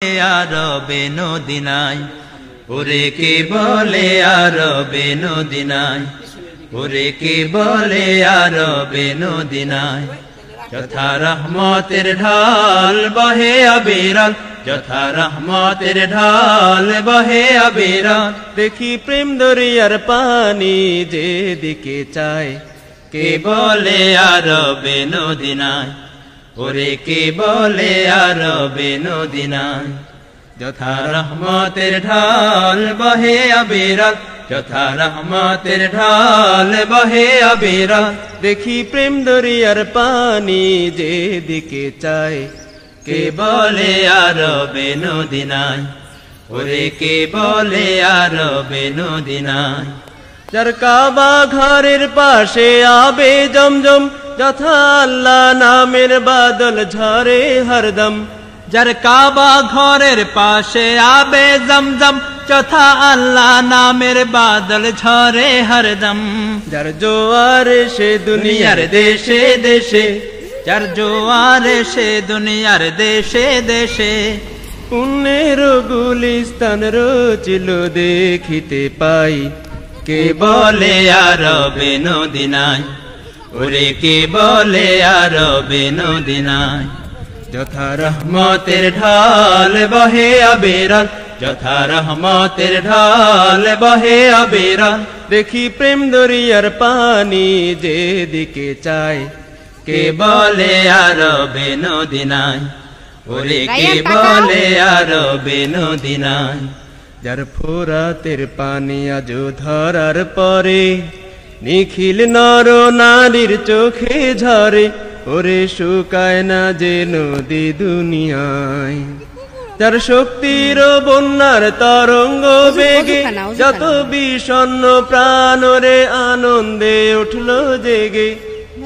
আরবে নদিনায় ওরে কে বলে আরবে নদিনায় ওরে কে বলে আরবে নদিনায় যথা রহমতের ঢাল বহে অবিরল যথা রহমতের ঢাল বহে অবিরল দেখি প্রেম দরিয়ার পানি যেদিকে চায় কে বলে আরবে নদিনায় ওরে কে বলে আরবে নদিনায় যথা রহমতের ঢাল বহে অবিরল যথা রহমতের ঢাল বহে অবিরল দেখি প্রেম দরিয়ার পানি যেদিকে চায় কে বলে আরবে নদিনায় ওরে কে বলে আরবে নদিনায় যার কাবা ঘরের পাশে আবে জমজম যথা আল্লাহ নামের বাদল ঝরে হরদম যার কাবা ঘরের পাশে আবে জমজম যথা আল্লাহ নামের বাদল ঝরে হরদম যার জোয়ার সে দুনিয়ার দেশে দেশে যার জোয়ার সে দুনিয়ার দেশে দেশে পুণ্যের গুলিস্তান রচিল দেখিতে পাই কে বলে আরবে নদিনায় ওরে কে বলে আরবে নদিনায় যথা রহমতের ঢাল বহে অবিরল যথা রহমতের ঢাল বহে অবিরল দেখি প্রেম দরিয়ার পানি যেদিকে চায় কে বলে আরবে নদিনায় ওরে কে বলে আরবে নদিনায় যার ফোরাতের পানি আজ ধরার পরে নিখিল নর নারীর চোখে ঝরে ওরে শুকায় না যে নদী দুনিয়ায় যার শক্তির বন্যার তরঙ্গ বেগে যত বিষণ্ণ প্রাণ রে আনন্দে উঠল জেগে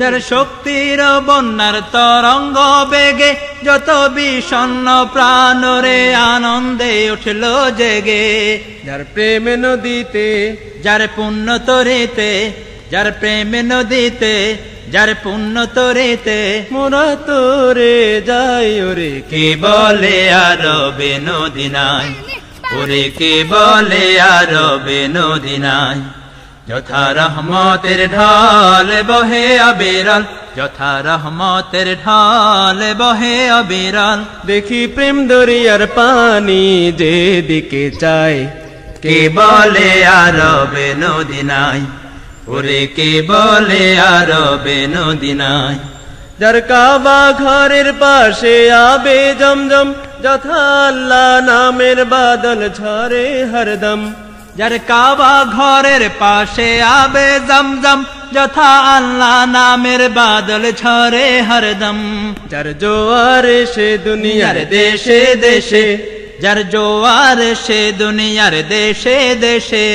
যার শক্তির বন্যার তরঙ্গ বেগে যত বিষণ্ণ প্রাণ রে আনন্দে উঠল জেগে যার প্রেম নদীতে যার পুণ্য তরিতে যার প্রেম নদীতে যার পুণ্য তরিতে মোরা তোরে যাই ওরে কে বলে আরবে নদিনায় ওরে কে বলে আরবে নদিনায় যথা রহমতের ঢাল বহে অবিরল যথা রহমতের ঢাল বহে অবিরল দেখি প্রেম দরিয়ার পানি যেদিকে চায় কে বলে আরবে নদিনায় ওরে কে বলে আরবে নদিনায় যার কাবা ঘরের পাশে আবে জমজম যথা আল্লাহ নামের বাদল ঝরে হরদম যার কাবা ঘরের পাশে আবে জমজম যথা আল্লাহ নামের বাদল ঝরে হরদম যার জোয়ার সে দুনিয়ার দেশে দেশে যার জোয়ার সে দুনিয়ার দেশে দেশে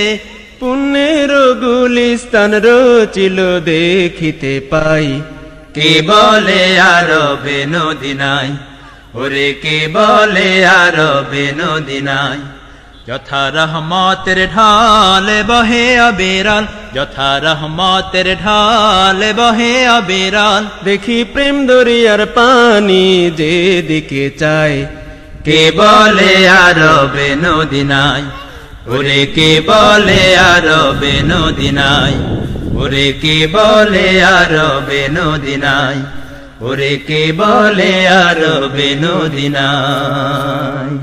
পুণ্যের গুলিস্তান রচিল দেখিতে পাই কে বলে আরবে নদিনায় ওরে কে বলে আরবে নদিনায় যথা রহমতের ঢাল বহে অবিরল যথা রহমতের ঢাল বহে অবিরল দেখি প্রেম দরিয়ার পানি যেদিকে চায় কে বলে আরবে নদিনায় ওরে কে বলে আরবে নদিনায় ওরে কে বলে আরবে নদিনায় ওরে কে বলে আরবে নদিনায়।